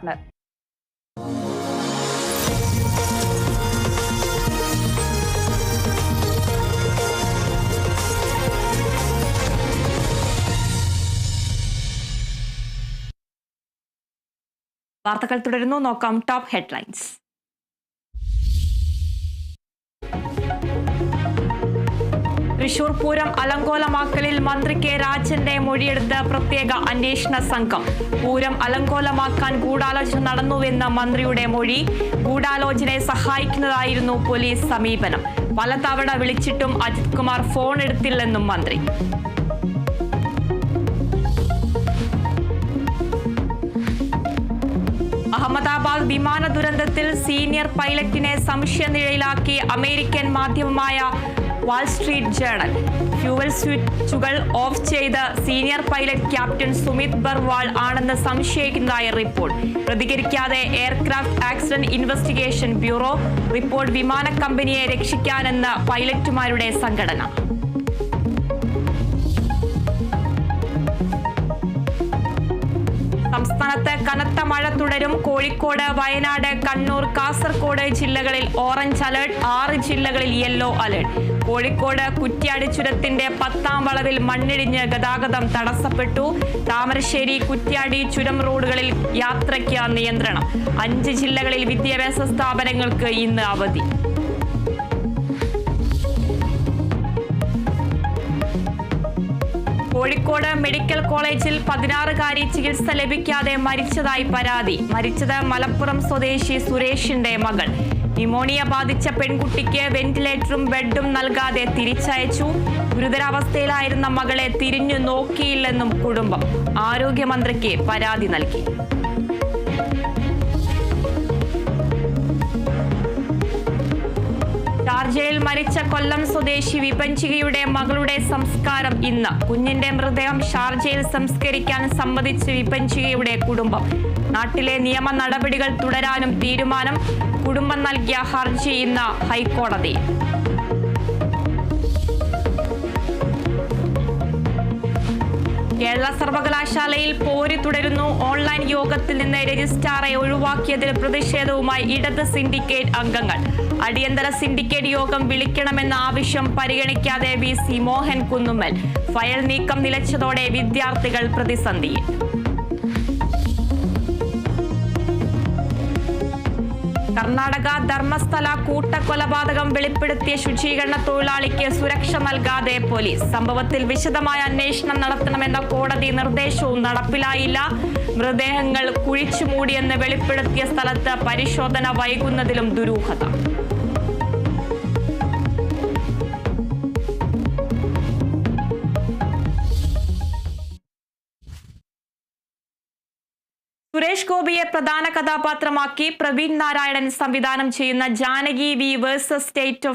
Partner. വാർത്തകൾ തുടരുന്നു. നോക്കാം ടോപ്പ് ഹെഡ്ലൈൻസ്. തൃശൂർ പൂരം അലങ്കോലമാക്കലിൽ മന്ത്രി കെ രാജന്റെ മൊഴിയെടുത്ത് പ്രത്യേക അന്വേഷണ സംഘം. പൂരം അലങ്കോലമാക്കാൻ ഗൂഢാലോചന നടന്നുവെന്ന മന്ത്രിയുടെ മൊഴി. ഗൂഢാലോചനയെ സഹായിക്കുന്നതായിരുന്നു പോലീസ് സമീപനം. പലതവണ വിളിച്ചിട്ടും അജിത് കുമാർ ഫോൺ എടുത്തില്ലെന്നും മന്ത്രി. അഹമ്മദാബാദ് വിമാന ദുരന്തത്തിൽ സീനിയർ പൈലറ്റിനെ സംശയനിഴയിലാക്കി അമേരിക്കൻ മാധ്യമമായ വാൾസ്ട്രീറ്റ് ജേണൽ. ഫ്യൂവൽ സ്വിച്ചുകൾ ഓഫ് ചെയ്ത് senior pilot captain Sumit Barwal ആണെന്ന് സംശയിക്കുന്നതായി റിപ്പോർട്ട്. പ്രതികരിക്കാതെ Aircraft Accident Investigation Bureau. Report വിമാന കമ്പനിയെ രക്ഷിക്കാനെന്ന് പൈലറ്റുമാരുടെ സംഘടന. സംസ്ഥാനത്ത് കനത്ത മഴ തുടരും. കോഴിക്കോട്, വയനാട്, കണ്ണൂർ, കാസർഗോഡ് ജില്ലകളിൽ ഓറഞ്ച് അലർട്ട്. 6 ജില്ലകളിൽ യെല്ലോ അലർട്ട്. കോഴിക്കോട് കുറ്റ്യാടി ചുരത്തിന്റെ 10ാം വളവിൽ മണ്ണിടിഞ്ഞ് ഗതാഗതം തടസ്സപ്പെട്ടു. താമരശ്ശേരി, കുറ്റ്യാടി ചുരം റോഡുകളിൽ യാത്രയ്ക്ക് നിയന്ത്രണം. 5 ജില്ലകളിൽ വിദ്യാഭ്യാസ സ്ഥാപനങ്ങൾക്ക് ഇന്ന് അവധി. കോഴിക്കോട് മെഡിക്കൽ കോളേജിൽ 16-കാരി ചികിത്സ ലഭിക്കാതെ മരിച്ചതായി പരാതി. മരിച്ചത് മലപ്പുറം സ്വദേശി സുരേഷിന്റെ മകൾ. ന്യൂമോണിയ ബാധിച്ച പെൺകുട്ടിക്ക് വെന്റിലേറ്ററും ബെഡും നൽകാതെ തിരിച്ചയച്ചു. ഗുരുതരാവസ്ഥയിലായിരുന്ന മകളെ തിരിഞ്ഞു നോക്കിയില്ലെന്നും കുടുംബം. ആരോഗ്യമന്ത്രിക്ക് പരാതി നൽകി. ഷാർജയിൽ മരിച്ച കൊല്ലം സ്വദേശി വിപഞ്ചികയുടെ മകളുടെ സംസ്കാരം ഇന്ന്. കുഞ്ഞിന്റെ മൃതദേഹം ഷാർജയിൽ സംസ്കരിക്കാൻ സമ്മതിച്ച് വിപഞ്ചികയുടെ കുടുംബം. നാട്ടിലെ നിയമ നടപടികൾ തുടരാനും തീരുമാനം. കുടുംബം നൽകിയ ഹർജി ഇന്ന് ഹൈക്കോടതിയിൽ. കേരള സർവകലാശാലയിൽ പോര് തുടരുന്നു. ഓൺലൈൻ യോഗത്തിൽ നിന്ന് രജിസ്ട്രാറെ ഒഴിവാക്കിയതിൽ പ്രതിഷേധവുമായി ഇടത് സിൻഡിക്കേറ്റ് അംഗങ്ങൾ. അടിയന്തര സിൻഡിക്കേറ്റ് യോഗം വിളിക്കണമെന്ന ആവശ്യം പരിഗണിക്കാതെ VC മോഹൻ കുന്നുമ്മൽ. ഫയൽ നീക്കം നിലച്ചതോടെ വിദ്യാർത്ഥികൾ പ്രതിസന്ധിയിൽ. കർണാടക ധർമ്മസ്ഥല കൂട്ടക്കൊലപാതകം വെളിപ്പെടുത്തിയ ശുചീകരണ തൊഴിലാളിക്ക് സുരക്ഷ നൽകാതെ പോലീസ്. സംഭവത്തിൽ വിശദമായ അന്വേഷണം നടത്തണമെന്ന കോടതി നിർദ്ദേശവും നടപ്പിലായില്ല. മൃതദേഹങ്ങൾ കുഴിച്ചുമൂടിയെന്ന് വെളിപ്പെടുത്തിയ സ്ഥലത്ത് പരിശോധന വൈകുന്നതിലും ദുരൂഹത. സുരേഷ് ഗോപിയെ പ്രധാന കഥാപാത്രമാക്കി പ്രവീൺ നാരായണൻ സംവിധാനം ചെയ്യുന്ന Janaki V versus state of